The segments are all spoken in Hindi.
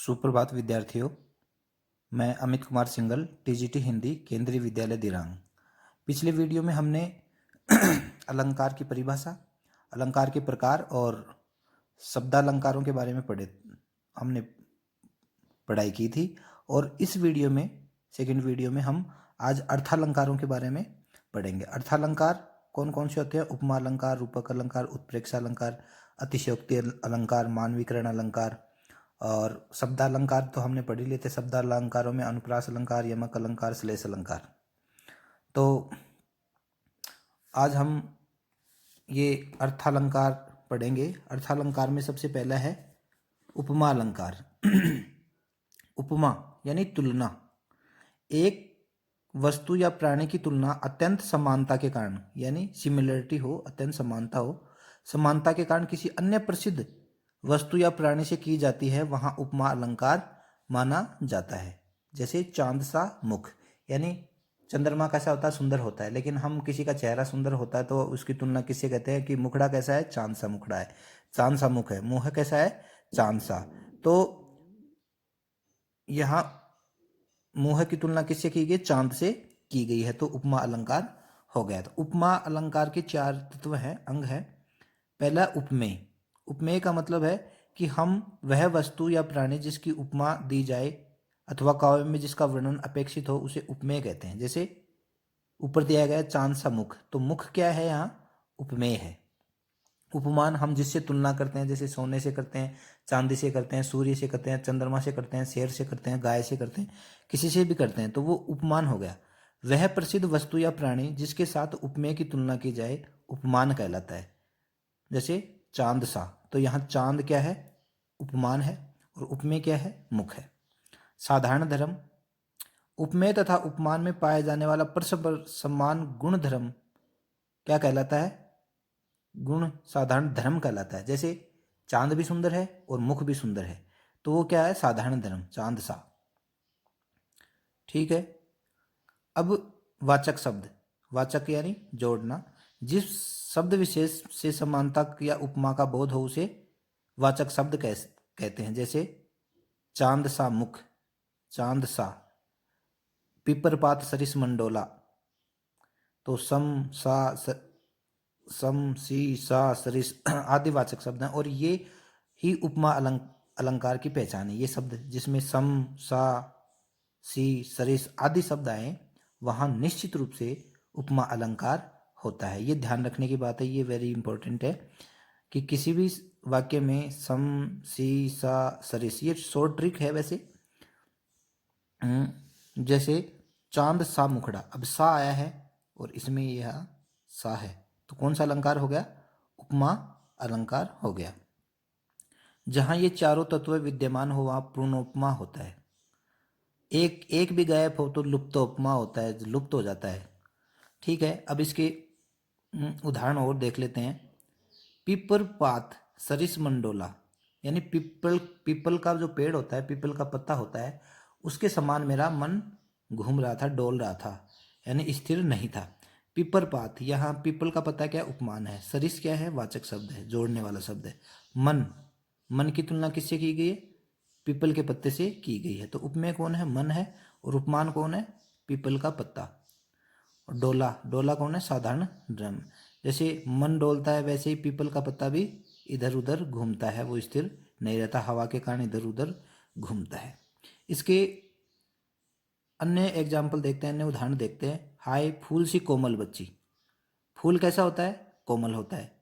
सुप्रभात विद्यार्थियों। मैं अमित कुमार सिंगल, टीजीटी हिंदी, केंद्रीय विद्यालय दिरांग। पिछले वीडियो में हमने अलंकार की परिभाषा, अलंकार के प्रकार और शब्दालंकारों के बारे में हमने पढ़ाई की थी। और इस वीडियो में, सेकंड वीडियो में, हम आज अर्थालंकारों के बारे में पढ़ेंगे। अर्थालंकार कौन कौन से होते हैं? उपमा अलंकार, रूपक अलंकार, उत्प्रेक्षा अलंकार, अतिशयोक्ति अलंकार, मानवीकरण अलंकार। और शब्दालंकार तो हमने पढ़ ही लिए थे। शब्दालंकारों में अनुप्रास अलंकार, यमक अलंकार, श्लेष अलंकार। तो आज हम ये अर्थालंकार पढ़ेंगे। अर्थालंकार में सबसे पहला है उपमा अलंकार। उपमा यानी तुलना। एक वस्तु या प्राणी की तुलना अत्यंत समानता के कारण, यानी सिमिलरिटी हो, अत्यंत समानता हो, समानता के कारण किसी अन्य प्रसिद्ध वस्तु या प्राणी से की जाती है, वहां उपमा अलंकार माना जाता है। जैसे चांद सा मुख, यानी चंद्रमा कैसा होता है? सुंदर होता है। लेकिन हम किसी का चेहरा सुंदर होता है तो उसकी तुलना किससे कहते हैं कि मुखड़ा कैसा है? चांद सा मुखड़ा है, चांद सा मुख है। मुंह कैसा है? चांद सा। तो यहाँ मुंह की तुलना किससे की गई? चांद से की गई है, तो उपमा अलंकार हो गया। तो उपमा अलंकार के चार तत्व हैं, अंग है। पहला उपमेय। उपमेय का मतलब है कि हम वह वस्तु या प्राणी जिसकी उपमा दी जाए अथवा काव्य में जिसका वर्णन अपेक्षित हो, उसे उपमेय कहते हैं। जैसे ऊपर दिया गया चांद सा मुख, तो मुख क्या है? यहाँ उपमेय है। उपमान हम जिससे तुलना करते हैं, जैसे सोने से करते हैं, चांदी से करते हैं, सूर्य से करते हैं, चंद्रमा से करते हैं, शेर से करते हैं, गाय से करते हैं, किसी से भी करते हैं, तो वो उपमान हो गया। वह प्रसिद्ध वस्तु या प्राणी जिसके साथ उपमेय की तुलना की जाए उपमान कहलाता है। जैसे चांद सा, तो यहाँ चांद क्या है? उपमान है। और उपमेय क्या है? मुख है। साधारण धर्म। उपमेय तथा उपमान में पाए जाने वाला परस्पर समान गुण धर्म क्या कहलाता है? गुण साधारण धर्म कहलाता है। जैसे चांद भी सुंदर है और मुख भी सुंदर है, तो वो क्या है? साधारण धर्म, चांद सा। ठीक है। अब वाचक शब्द। वाचक यानी जोड़ना। जिस शब्द विशेष से समानता या उपमा का बोध हो उसे वाचक शब्द कहते हैं। जैसे चांद सा मुख, चांद सा। पिपरपात सरिस मंडोला, तो सम सी सा सरिस आदि वाचक शब्द हैं। और ये ही उपमा अलंकार की पहचान है। ये शब्द जिसमें सम सा सी सरिस आदि शब्द आए, वहां निश्चित रूप से उपमा अलंकार होता है। ये ध्यान रखने की बात है, ये वेरी इंपॉर्टेंट है कि किसी भी वाक्य में सम सी सा सरिस, ये शॉर्ट ट्रिक है वैसे। जैसे चांद सा मुखड़ा, अब सा आया है और इसमें यह सा है, तो कौन सा अलंकार हो गया? उपमा अलंकार हो गया। जहां ये चारों तत्व विद्यमान हो वहां पूर्णोपमा होता है। एक एक भी गायब हो तो लुप्तोपमा होता है, लुप्त हो जाता है। ठीक है। अब इसके उदाहरण और देख लेते हैं। पीपर पात सरिस मंडोला, यानी पीपल का जो पेड़ होता है, पीपल का पत्ता होता है, उसके समान मेरा मन घूम रहा था, डोल रहा था, यानी स्थिर नहीं था। पीपर पात, यहाँ पीपल का पत्ता क्या? उपमान है। सरिस क्या है? वाचक शब्द है, जोड़ने वाला शब्द है। मन, मन की तुलना किससे की गई है? पीपल के पत्ते से की गई है। तो उपमेय कौन है? मन है। और उपमान कौन है? पीपल का पत्ता। और डोला, डोला कौन है? साधारण ड्रम। जैसे मन डोलता है वैसे ही पीपल का पत्ता भी इधर उधर घूमता है, वो स्थिर नहीं रहता, हवा के कारण इधर उधर घूमता है। इसके अन्य एग्जाम्पल देखते हैं, अन्य उदाहरण देखते हैं। हाय फूल सी कोमल बच्ची। फूल कैसा होता है? कोमल होता है।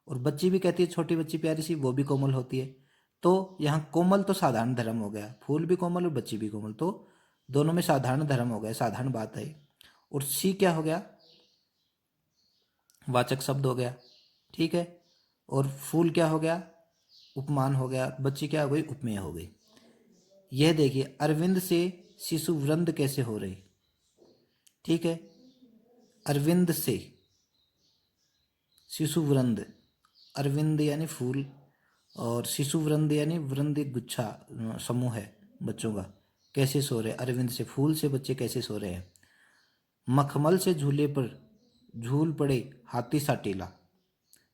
और बच्ची भी कहती है, छोटी बच्ची प्यारी सी, वो भी कोमल होती है। तो यहाँ कोमल तो साधारण धर्म हो गया, फूल भी कोमल और बच्ची भी कोमल, तो दोनों में साधारण धर्म हो गया, साधारण बात है। और सी क्या हो गया? वाचक शब्द हो गया। ठीक है। और फूल क्या हो गया? उपमान हो गया। बच्ची क्या हो गई? उपमेय हो गई। यह देखिए, अरविंद से शिशु वृंद कैसे हो रही। ठीक है। अरविंद से शिशु वृंद, अरविंद यानी फूल, और शिशु वृंद यानी वृंद एक गुच्छा, समूह है बच्चों का। कैसे सो रहे? अरविंद से, फूल से बच्चे कैसे सो रहे हैं। मखमल से झूले पर झूल पड़े हाथी सा टीला।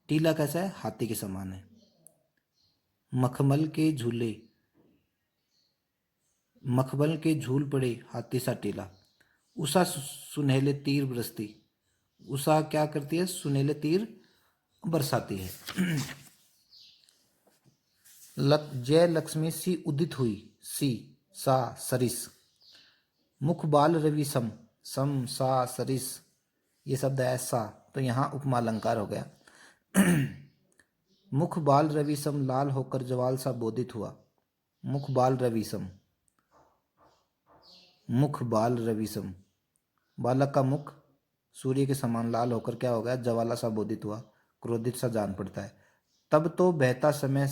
टीला कैसा है? हाथी के समान है। मखमल के झूले मखमल के झूल पड़े हाथी सा टीला। उषा सुनहले तीर बरसती। उषा क्या करती है? सुनहले तीर बरसाती है। जय लक्ष्मी सी उदित हुई। सी सा सरिस। मुख बाल रवि सम। सम सा सरिस ये शब्द है सा, तो यहाँ उपमा अलंकार हो गया। मुख बाल रवि सम लाल होकर जवाल सा बोधित हुआ। मुख बाल रवि सम। मुख बाल रवि सम, बालक का मुख सूर्य के समान लाल होकर क्या हो गया? ज्वाला सा बोधित हुआ, क्रोधित सा जान पड़ता है। तब तो बहता समय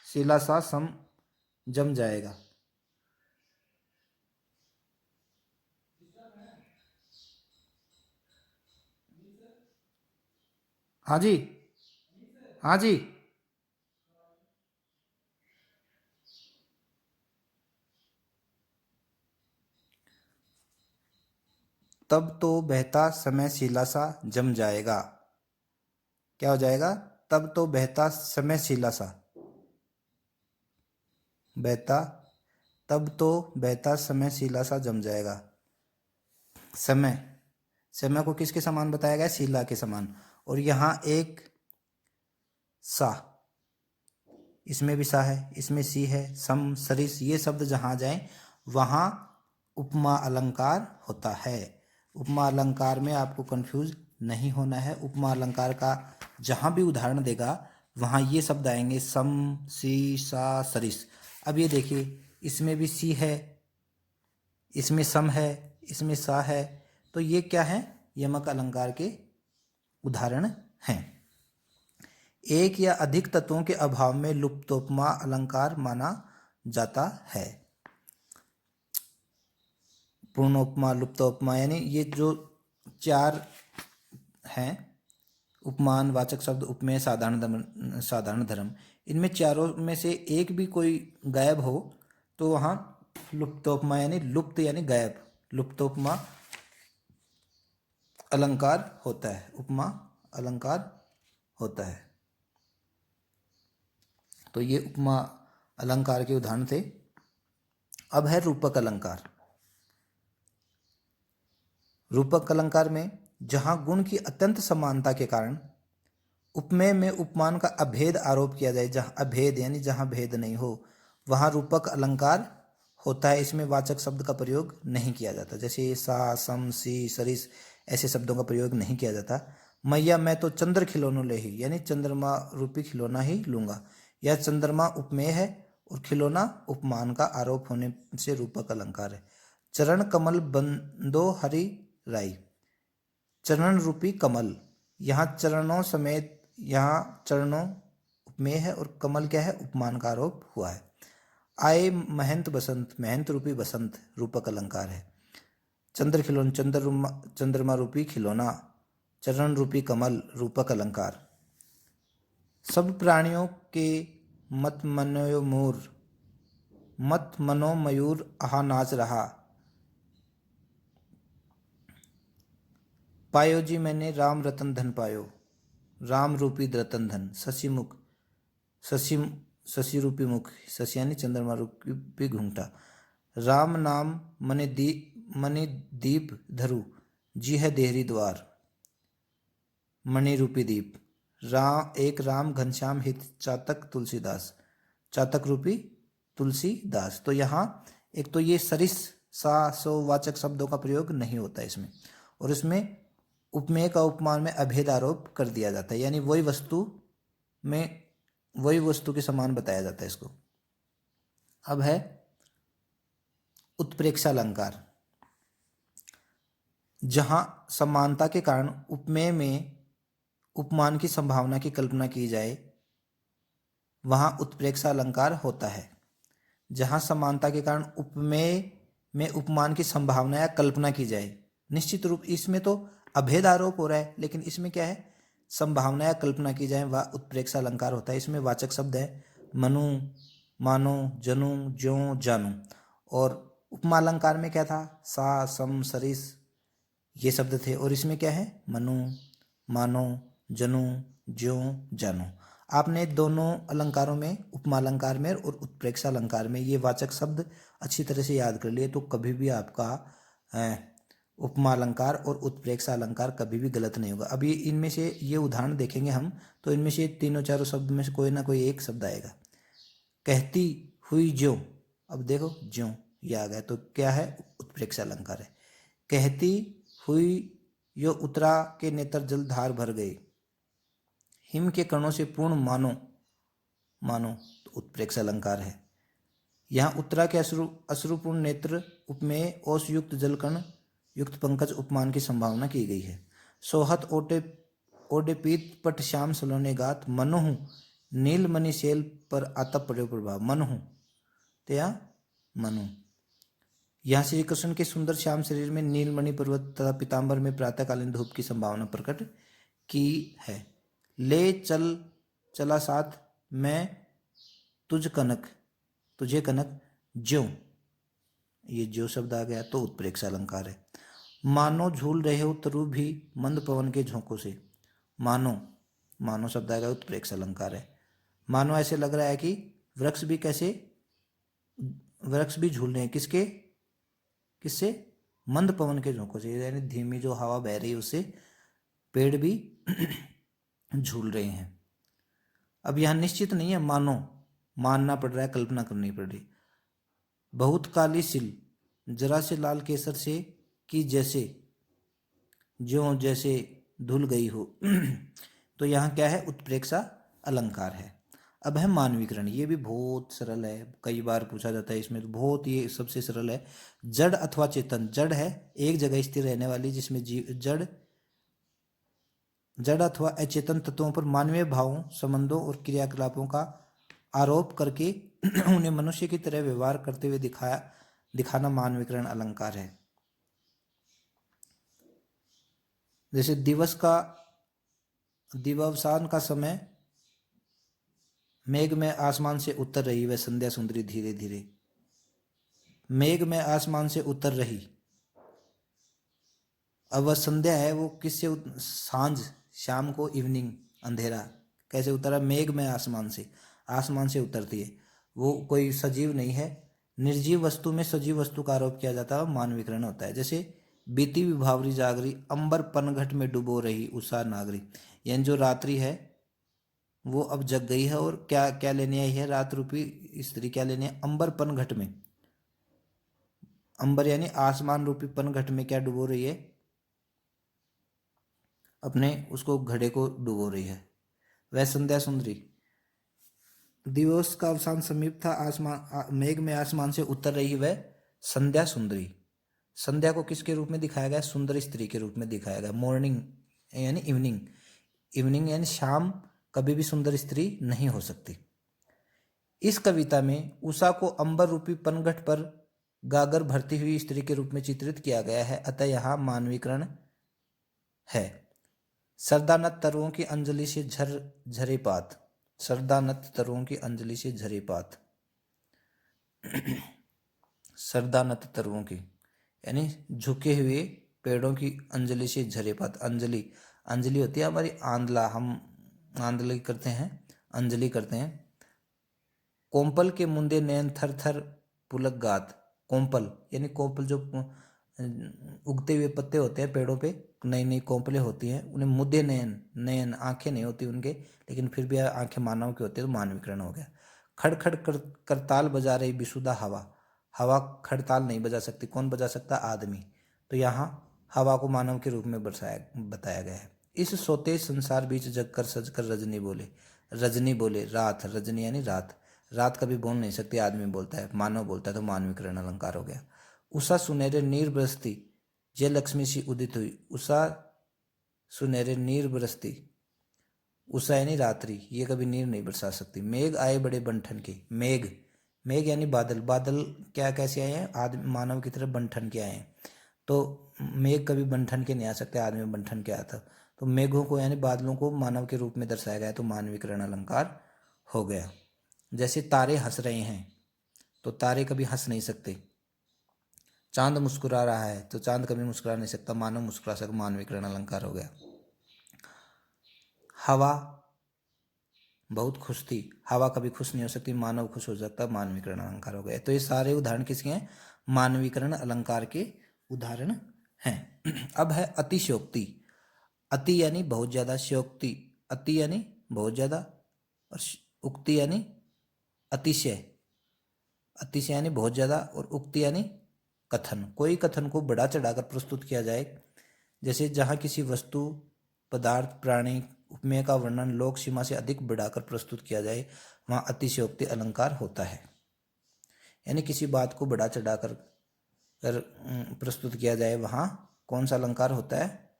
शिला सा सम जम जाएगा। हाँ जी, हाँ जी। तब तो बहता समय शिला सा जम जाएगा। क्या हो जाएगा? तब तो बहता समय शिला सा, बहता, तब तो बहता समय शिला सा जम जाएगा। समय, समय को किसके समान बताया गया? शिला के समान। और यहाँ एक सा, इसमें भी सा है, इसमें सी है, सम सरिस, ये शब्द जहाँ जाए वहाँ उपमा अलंकार होता है। उपमा अलंकार में आपको कंफ्यूज नहीं होना है। उपमा अलंकार का जहाँ भी उदाहरण देगा वहाँ ये शब्द आएंगे, सम, सी, सा, सरिस। अब ये देखिए, इसमें भी सी है, इसमें सम है, इसमें सा है, तो ये क्या है? यमक अलंकार के उदाहरण हैं। एक या अधिक तत्वों के अभाव में लुप्तोपमा अलंकार माना जाता है। पूर्णोपमा, लुप्तोपमा, यानी ये जो चार हैं, उपमान, वाचक शब्द, उपमेय, साधारण धर्म, इनमें चारों में से एक भी कोई गायब हो तो वहाँ लुप्तोपमा यानी लुप्त यानी गायब, लुप्तोपमा अलंकार होता है, उपमा अलंकार होता है। तो ये उपमा अलंकार के उदाहरण थे। अब है रूपक अलंकार। रूपक अलंकार में जहाँ गुण की अत्यंत समानता के कारण उपमेय में उपमान का अभेद आरोप किया जाए, जहाँ अभेद यानी जहाँ भेद नहीं हो, वहाँ रूपक अलंकार होता है। इसमें वाचक शब्द का प्रयोग नहीं किया जाता, जैसे सा, सम, सी, सरिस, ऐसे शब्दों का प्रयोग नहीं किया जाता। मैया मैं तो चंद्र खिलौना ले ही, यानी चंद्रमा रूपी खिलौना ही लूंगा। यह चंद्रमा उपमेय है और खिलौना उपमान का आरोप होने से रूपक अलंकार है। चरण कमल बंदो हरि राई। चरण रूपी कमल, यहाँ चरणों समेत, यहाँ चरणों उपमेय है और कमल क्या है? उपमान का आरोप हुआ है। आए महंत बसंत, महंत रूपी बसंत रूपक अलंकार है। चंद्र खिलौना, चंद्रमा रूपी खिलौना, चरण रूपी कमल रूपक अलंकार। सब प्राणियों के मत मनो मोर, मत मनो मयूर आहा नाच रहा। पायो जी मैंने राम रतन धन पायो, राम रूपी रतन धन। शशि मुख, शशि, शशि रूपी मुख, शशि यानी चंद्रमा रूपी घूंघटा। राम नाम मणि दीप धरु, जी है देहरी द्वार, मणि रूपी दीप। एक राम घनश्याम हित चातक तुलसीदास, चातक रूपी तुलसीदास। तो यहाँ एक तो ये सरिस, सा, सो वाचक शब्दों का प्रयोग नहीं होता इसमें, और इसमें उपमेय का उपमान में अभेद आरोप कर दिया जाता है, यानी वही वस्तु के समान बताया जाता है इसको। अब है उत्प्रेक्षा अलंकार। जहां समानता के कारण उपमेय में उपमान की संभावना की कल्पना की जाए वहां उत्प्रेक्षा अलंकार होता है। जहां समानता के कारण उपमेय में उपमान की संभावना या कल्पना की जाए, निश्चित रूप इसमें तो अभेद आरोप हो रहा है, लेकिन इसमें क्या है? संभावना या कल्पना की जाए, वह उत्प्रेक्षा अलंकार होता है। इसमें वाचक शब्द है मनु, मानो, जनु, ज्यों, जानू। और उपमा अलंकार में क्या था? सा, सम, सरिस ये शब्द थे, और इसमें क्या है? मनु, मानो, जनु, ज्यों, जानू। आपने दोनों अलंकारों में, उपमा अलंकार में और उत्प्रेक्षा अलंकार में, ये वाचक शब्द अच्छी तरह से याद कर लिए तो कभी भी आपका उपमा अलंकार और उत्प्रेक्षा अलंकार कभी भी गलत नहीं होगा। अभी इनमें से ये उदाहरण देखेंगे हम, तो इनमें से तीनों चारों शब्द में से कोई ना कोई एक शब्द आएगा। कहती हुई ज्यों, अब देखो ज्यों ये आ गया, तो क्या है? उत्प्रेक्षा अलंकार है। कहती हुई यो उतरा के नेत्र जल धार भर गए, हिम के कणों से पूर्ण मानो, मानो तो उत्प्रेक्षा अलंकार है। यहाँ उत्तरा के अश्रुपूर्ण नेत्र उपमेय ओस युक्त जलकण युक्त पंकज उपमान की संभावना की गई है। सोहत ओटे ओडे पीत पट श्याम सलोने गात, मनोहु नीलमणि शैल पर आतप पड़े प्रभाव, मनोहु तो यहाँ मनु। यहाँ श्री कृष्ण के सुंदर श्याम शरीर में नीलमणि पर्वत तथा पीताम्बर में प्रातःकालीन धूप की संभावना प्रकट की है। ले चल चला साथ मैं तुझ कनक, तुझे कनक ज्यों, ये ज्यों शब्द आ गया तो उत्प्रेक्षा अलंकार है। मानो झूल रहे हो तरु भी मंद पवन के झोंकों से, मानो, मानो शब्द आ गया उत्प्रेक्षा अलंकार है। मानो ऐसे लग रहा है कि वृक्ष भी कैसे, वृक्ष भी झूल रहे हैं, किसके, किससे? मंद पवन के झोंकों से, यानी धीमी जो हवा बह रही है उससे पेड़ भी झूल रहे हैं। अब यहां निश्चित नहीं है, मानो, मानना पड़ रहा है, कल्पना करनी पड़ रही। बहुत काली सिल जरा से लाल केसर से कि जैसे, ज्यों जैसे धुल गई हो तो यहाँ क्या है? उत्प्रेक्षा अलंकार है। अब है मानवीकरण, ये भी बहुत सरल है, कई बार पूछा जाता है इसमें, तो बहुत ये सबसे सरल है। जड़ अथवा चेतन, जड़ है एक जगह स्थिर रहने वाली, जिसमें जड़, जड़ अथवा अचेतन तत्वों पर मानवीय भावों, संबंधों और क्रियाकलापों का आरोप करके उन्हें मनुष्य की तरह व्यवहार करते हुए दिखाना मानवीकरण अलंकार है। जैसे दिवसान का समय, मेघ में आसमान से उतर रही वह संध्या सुंदरी धीरे धीरे, मेघ में आसमान से उतर रही, अब वह संध्या है वो किससे सांझ, शाम को, इवनिंग, अंधेरा, कैसे उतरा? मेघ में आसमान से, आसमान से उतरती है, वो कोई सजीव नहीं है। निर्जीव वस्तु में सजीव वस्तु का आरोप किया जाता है, मानवीकरण होता है। जैसे बीती विभावरी जागरी, अंबर पनघट में डुबो रही उषा नागरी, यानी जो रात्रि है वो अब जग गई है और क्या क्या लेने आई है? रात रूपी स्त्री क्या लेने है? अंबर पनघट में, अंबर यानी आसमान रूपी पनघट में क्या डुबो रही है? अपने उसको घड़े को डुबो रही है। वह संध्या सुंदरी, दिवस का अवसान समीप था, आसमान, मेघ में आसमान से उतर रही वह संध्या सुंदरी। संध्या को किसके रूप में दिखाया गया? सुंदर स्त्री के रूप में दिखाया गया। मॉर्निंग यानी इवनिंग, इवनिंग यानी शाम कभी भी सुंदर स्त्री नहीं हो सकती। इस कविता में उषा को अंबर रूपी पनघट पर गागर भरती हुई स्त्री के रूप में चित्रित किया गया है, अतः यहाँ मानवीकरण है। सरदानत तरुओं की अंजलि से झरे पात, सरदानत तरुओं की अंजलि से झरे पात, सरदानत तरुओं की यानी झुके हुए पेड़ों की अंजलि से झरे पात। अंजलि, अंजलि होती है हमारी आंदला, हम आंदली करते हैं, अंजलि करते हैं। कोम्पल के मुंदे नैन थर थर पुलक गात, कोम्पल यानी कोम्पल जो उगते हुए पत्ते होते हैं पेड़ों पे, नई नई कोम्पलें होती हैं, उन्हें मुद्दे नयन, नयन आंखें नहीं होती उनके, लेकिन फिर भी आंखें मानव की होती है, तो मानवीकरण हो गया। खड़ खड़ करताल बजा रही विशुद्धा हवा, हवा खड़ताल नहीं बजा सकती, कौन बजा सकता? आदमी, तो यहाँ हवा को मानव के रूप में बताया गया है। इस सोते संसार बीच जग कर सज कर रजनी बोले, रजनी बोले, रात, रजनी यानी रात, रात कभी बोल नहीं सकती, आदमी बोलता है, मानव बोलता है, तो मानवीकरण अलंकार हो गया। उषा सुनहरे नीर बरसती, जय लक्ष्मी सी उदित हुई, उषा सुनहरे नीर बरसती, उषा यानी रात्रि, ये कभी नीर नहीं बरसा सकती। मेघ आए बड़े बंठन के, मेघ, मेघ यानी बादल, बादल क्या कैसे आए हैं? आदमी मानव की तरफ बंठन के आए हैं, तो मेघ कभी बंठन के नहीं आ सकते, आदमी बंठन के आया था, तो मेघों को यानी बादलों को मानव के रूप में दर्शाया गया, तो मानवीकरण अलंकार हो गया। जैसे तारे हंस रहे हैं, तो तारे कभी हंस नहीं सकते। चांद मुस्कुरा रहा है, तो चांद कभी मुस्कुरा नहीं सकता, मानव मुस्कुरा सकता, मानवीकरण अलंकार हो गया। हवा बहुत खुश थी, हवा कभी खुश नहीं हो सकती, मानव खुश हो सकता, मानवीकरण अलंकार हो गए। तो ये सारे उदाहरण किसके हैं? मानवीकरण अलंकार के उदाहरण हैं। अब है अतिशयोक्ति। अति यानी बहुत ज्यादा, शयोक्ति अति यानी बहुत ज्यादा, और उक्ति यानी अतिशय। अतिशय यानी बहुत ज्यादा, और उक्ति यानी कथन। कोई कथन को बढ़ा चढ़ाकर प्रस्तुत किया जाए, जैसे जहां किसी वस्तु, पदार्थ, प्राणी, उपमेय का वर्णन लोक सीमा से अधिक बढ़ाकर प्रस्तुत किया जाए, वहां अतिशयोक्ति अलंकार होता है। यानी किसी बात को बढ़ा चढ़ाकर प्रस्तुत किया जाए, वहां कौन सा अलंकार होता है?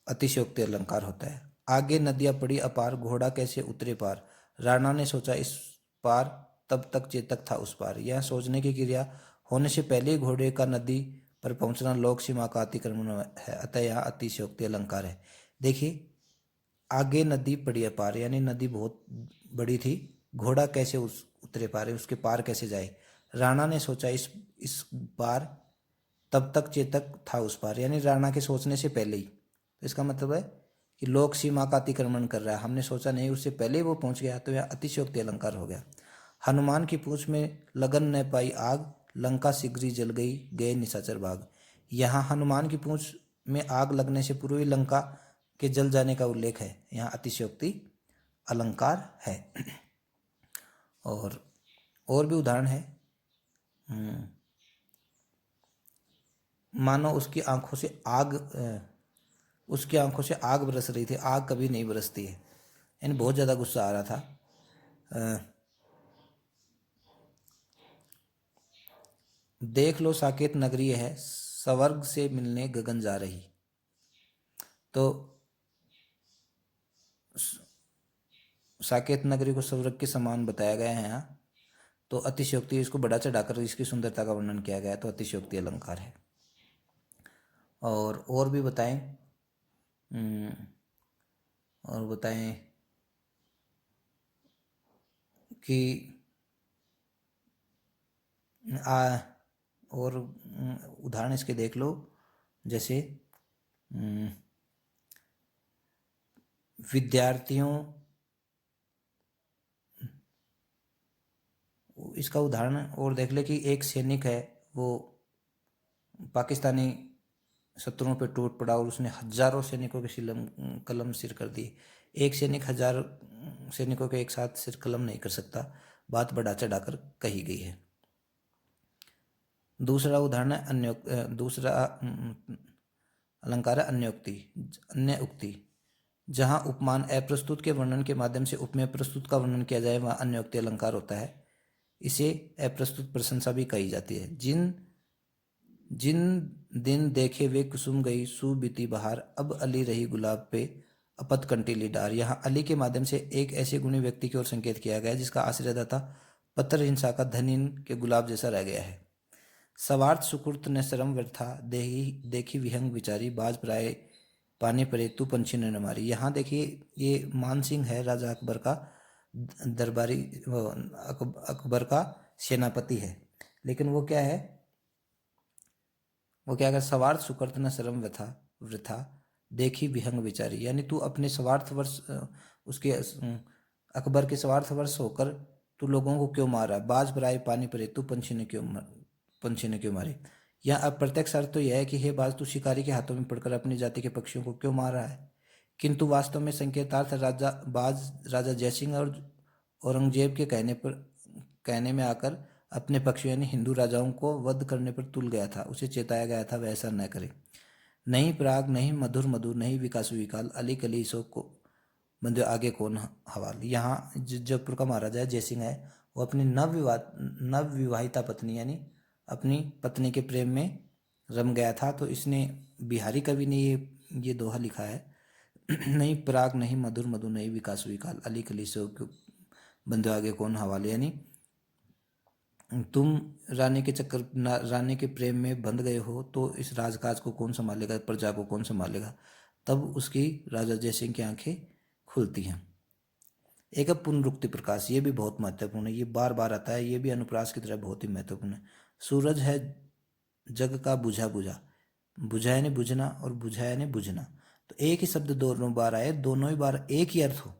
अतिशयोक्ति अलंकार होता है। आगे नदियां पड़ी अपार, घोड़ा कैसे उतरे पार। राणा ने सोचा इस पार, तब तक चेतक था उस पार। यह सोचने की क्रिया होने से पहले ही घोड़े का नदी पर पहुंचना लोक सीमा का अतिक्रमण है, अतः यहाँ अतिशयोक्ति अलंकार है। देखिए, आगे नदी पड़ी अपार यानी नदी बहुत बड़ी थी, घोड़ा कैसे उतरे पार, उसके पार कैसे जाए। राणा ने सोचा इस पार, तब तक चेतक था उस पार, यानी राणा के सोचने से पहले ही। तो इसका मतलब है कि लोक सीमा का अतिक्रमण कर रहा है, हमने सोचा नहीं, उससे पहले ही वो पहुंच गया, तो यह अतिशयोक्ति अलंकार हो गया। हनुमान की पूंछ में लगन न पाई आग, लंका शीघ्र जल गई, गए निशाचर भाग। यहाँ हनुमान की पूंछ में आग लगने से पूर्व ही लंका के जल जाने का उल्लेख है, यहाँ अतिशयोक्ति अलंकार है। और भी उदाहरण है। मानो उसकी आंखों से आग बरस रही थी, आग कभी नहीं बरसती है, यानी बहुत ज़्यादा गुस्सा आ रहा था। देख लो साकेत नगरी है, स्वर्ग से मिलने गगन जा रही। तो साकेत नगरी को स्वर्ग के समान बताया गया है यहाँ, तो अतिशयोक्ति, इसको बढ़ा चढ़ाकर इसकी सुंदरता का वर्णन किया गया, तो अतिशयोक्ति अलंकार है। और भी बताएं, और बताएं कि और उदाहरण इसके देख लो, जैसे विद्यार्थियों, इसका उदाहरण और देख ले कि एक सैनिक है, वो पाकिस्तानी शत्रुओं पे टूट पड़ा और उसने हजारों सैनिकों के कलम सिर कर दी। एक सैनिक हजार सैनिकों के एक साथ सिर कलम नहीं कर सकता, बात बढ़ा चढ़ाकर कही गई है। दूसरा उदाहरण है दूसरा अलंकार है अन्योक्ति, अन्य उक्ति। जहाँ उपमान अप्रस्तुत के वर्णन के माध्यम से उपमेय प्रस्तुत का वर्णन किया जाए, वहाँ अन्योक्ति अलंकार होता है। इसे अप्रस्तुत प्रशंसा भी कही जाती है। जिन दिन देखे वे कुसुम गई, सू बीती बहार, अब अली रही गुलाब पे, अपत कंटीली डार। यहाँ अली के माध्यम से एक ऐसे गुणी व्यक्ति की ओर संकेत किया गया जिसका आश्रयदाता पत्थर हिंसा का धनीन के गुलाब जैसा रह गया है। सवार्थ सुकृत ने शरम व्यर्था, देखी विहंग विचारी, बाज प्राय पानी परे, तू पंछी ने न मारी। यहाँ देखिए, ये मान सिंह है, राजा अकबर का दरबारी, अकबर का सेनापति है, लेकिन वो क्या है, वो क्या कर, स्वार्थ सुकृत न शरम वृथा, देखी विहंग विचारी। यानी तू अपने स्वार्थवश, उसके अकबर के स्वार्थवश होकर तू लोगों को क्यों मार रहा है। बाज बराए पानी परे, तू पंछी ने क्यों मारे। यह अप्रत्यक्ष अर्थ तो यह है कि हे बाज, तू शिकारी के हाथों में पड़कर अपनी जाति के पक्षियों को क्यों मार रहा है। किंतु वास्तव में संकेतार्थ राजा जयसिंह और औरंगजेब के कहने में आकर अपने पक्षियों यानी हिंदू राजाओं को वध करने पर तुल गया था, उसे चेताया गया था वह ऐसा न करे। नहीं प्राग, नहीं मधुर मधुर, नहीं विकासु विकाल, अली कली सो को बंदे आगे कौन हवाल। यहाँ जयपुर का महाराजा जयसिंह है, वो अपनी नवविवाहिता पत्नी यानी अपनी पत्नी के प्रेम में रम गया था। तो इसने, बिहारी कवि ने ये दोहा लिखा है, नहीं प्राग, नहीं मधुर मधुर, नहीं विकास विकाल, अली कली सो बंदे आगे कौन हवाले। यानी तुम रानी के प्रेम में बंध गए हो, तो इस राजकाज को कौन संभालेगा, प्रजा को कौन संभालेगा। तब उसकी राजा जयसिंह की आंखें खुलती हैं। एक है पुनरुक्ति प्रकाश, ये भी बहुत महत्वपूर्ण है, ये बार बार आता है, ये भी अनुप्रास की तरह बहुत ही महत्वपूर्ण है। सूरज है जग का बुझा बुझा, बुझा यानी बुझना और बुझा यानी बुझना। तो एक ही शब्द दोनों बार आए, दोनों ही बार एक ही अर्थ हो,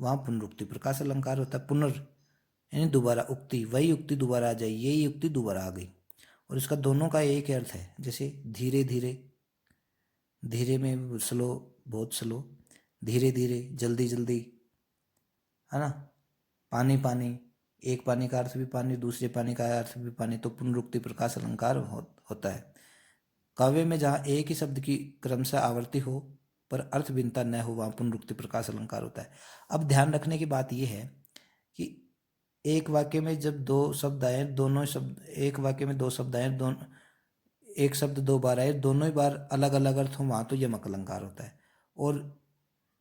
वहाँ पुनरुक्ति प्रकाश अलंकार होता है। पुनर यानी दोबारा, उक्ति, वही उक्ति दोबारा आ जाए, यही उक्ति दोबारा आ गई। और इसका दोनों का एक ही अर्थ है, जैसे धीरे धीरे, धीरे में स्लो, बहुत स्लो, धीरे धीरे, जल्दी जल्दी, है ना। पानी पानी, एक पानी का अर्थ भी पानी, दूसरे पानी का अर्थ भी पानी, तो पुनरुक्ति प्रकाश अलंकार होता है। काव्य में जहाँ एक ही शब्द की क्रमशः आवृत्ति हो पर अर्थ भिन्नता न हो, वहाँ पुनरुक्ति प्रकाश अलंकार होता है। अब ध्यान रखने की बात यह है कि एक वाक्य में जब दो शब्द आए, दोनों शब्द, एक वाक्य में दो शब्द आए, दोनों, एक शब्द दो बार आए, दोनों ही बार अलग अलग अर्थ हो, वहाँ तो यमक अलंकार होता है। और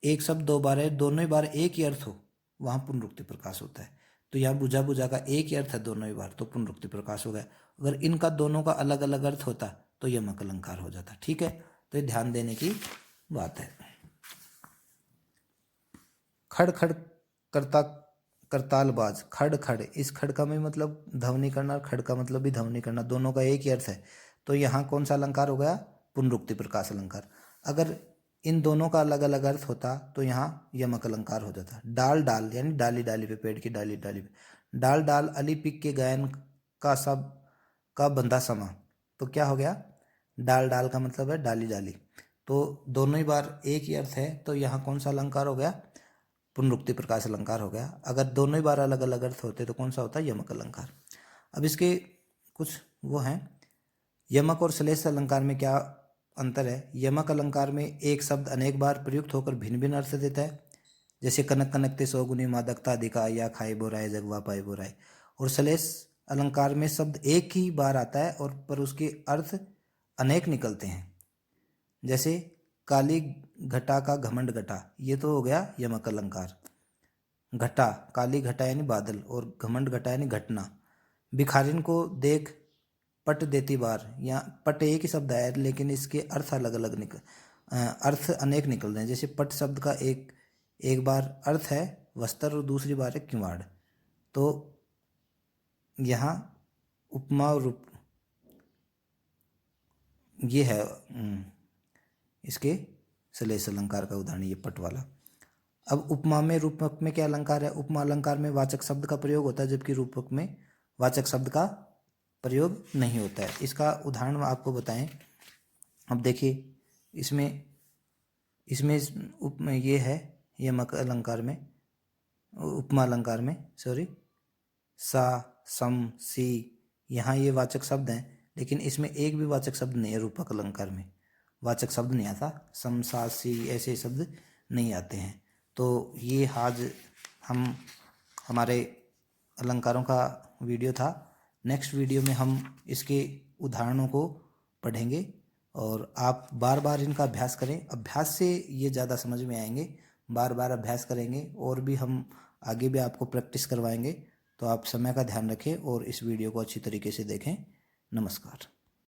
एक शब्द दो बार आए, दोनों ही बार एक ही अर्थ हो, वहाँ पुनरुक्ति प्रकाश होता है। तो यहाँ बुझा बुझा का एक ही अर्थ है दोनों ही बार, तो पुनरुक्ति प्रकाश हो गया। अगर इनका दोनों का अलग अलग अर्थ होता तो यमक अलंकार हो जाता। ठीक है, तो ये ध्यान देने की बात है। खड़ खड़ करता करतालबाज, खड़ खड़, इस खड़ का भी मतलब ध्वनि करना, और खड़ का मतलब भी ध्वनि करना, दोनों का एक ही अर्थ है। तो यहाँ कौन सा अलंकार हो गया? पुनरुक्ति प्रकाश अलंकार। अगर इन दोनों का अलग अलग अर्थ होता तो यहाँ यमक अलंकार हो जाता। डाल डाल यानी डाली डाली पे, पेड़ की डाली डाली पे। डाल डाल अली पिक के गायन का सब का बंधा समा, तो क्या हो गया? डाल डाल का मतलब है डाली डाली, तो दोनों ही बार एक ही अर्थ है, तो यहाँ कौन सा अलंकार हो गया? पुनरुक्ति प्रकाश अलंकार हो गया। अगर दोनों ही बार अलग अलग अर्थ होते तो कौन सा होता? यमक अलंकार। अब इसके कुछ वो हैं, यमक और श्लेष अलंकार में क्या अंतर है? यमक अलंकार में एक शब्द अनेक बार प्रयुक्त होकर भिन्न भिन्न अर्थ देता है, जैसे कनक कनकते सौगुनी मादकता अधिका, या खाए बोराए जगवा पाए बोराए। और श्लेष अलंकार में शब्द एक ही बार आता है और पर उसके अर्थ अनेक निकलते हैं, जैसे काली घटा का घमंड घटा, ये तो हो गया यमक अलंकार। घटा, काली घटा यानी बादल, और घमंड घटा यानी घटना। भिखारिन को देख पट देती बार, यहाँ पट एक ही शब्द है लेकिन इसके अर्थ अलग अलग अर्थ अनेक निकल रहे हैं। जैसे पट शब्द का एक बार अर्थ है वस्त्र और दूसरी बार है किवाड़, तो यहाँ उपमा और रूप ये है इसके श्लेष अलंकार का उदाहरण, ये पट वाला। अब उपमा में रूपक में क्या अलंकार है? उपमा अलंकार में वाचक शब्द का प्रयोग होता है, जबकि रूपक में वाचक शब्द का प्रयोग नहीं होता है। इसका उदाहरण आपको बताएं। अब देखिए इसमें ये है यमक अलंकार में, उपमा अलंकार में सॉरी, सा, सम, सी, यहाँ ये वाचक शब्द हैं, लेकिन इसमें एक भी वाचक शब्द नहीं है। रूपक अलंकार में वाचक शब्द नहीं आता, सम, सा, सी ऐसे शब्द नहीं आते हैं। तो ये आज हमारे अलंकारों का वीडियो था। नेक्स्ट वीडियो में हम इसके उदाहरणों को पढ़ेंगे और आप बार बार इनका अभ्यास करें। अभ्यास से ये ज़्यादा समझ में आएंगे, बार बार अभ्यास करेंगे और भी हम आगे भी आपको प्रैक्टिस करवाएंगे। तो आप समय का ध्यान रखें और इस वीडियो को अच्छी तरीके से देखें। नमस्कार।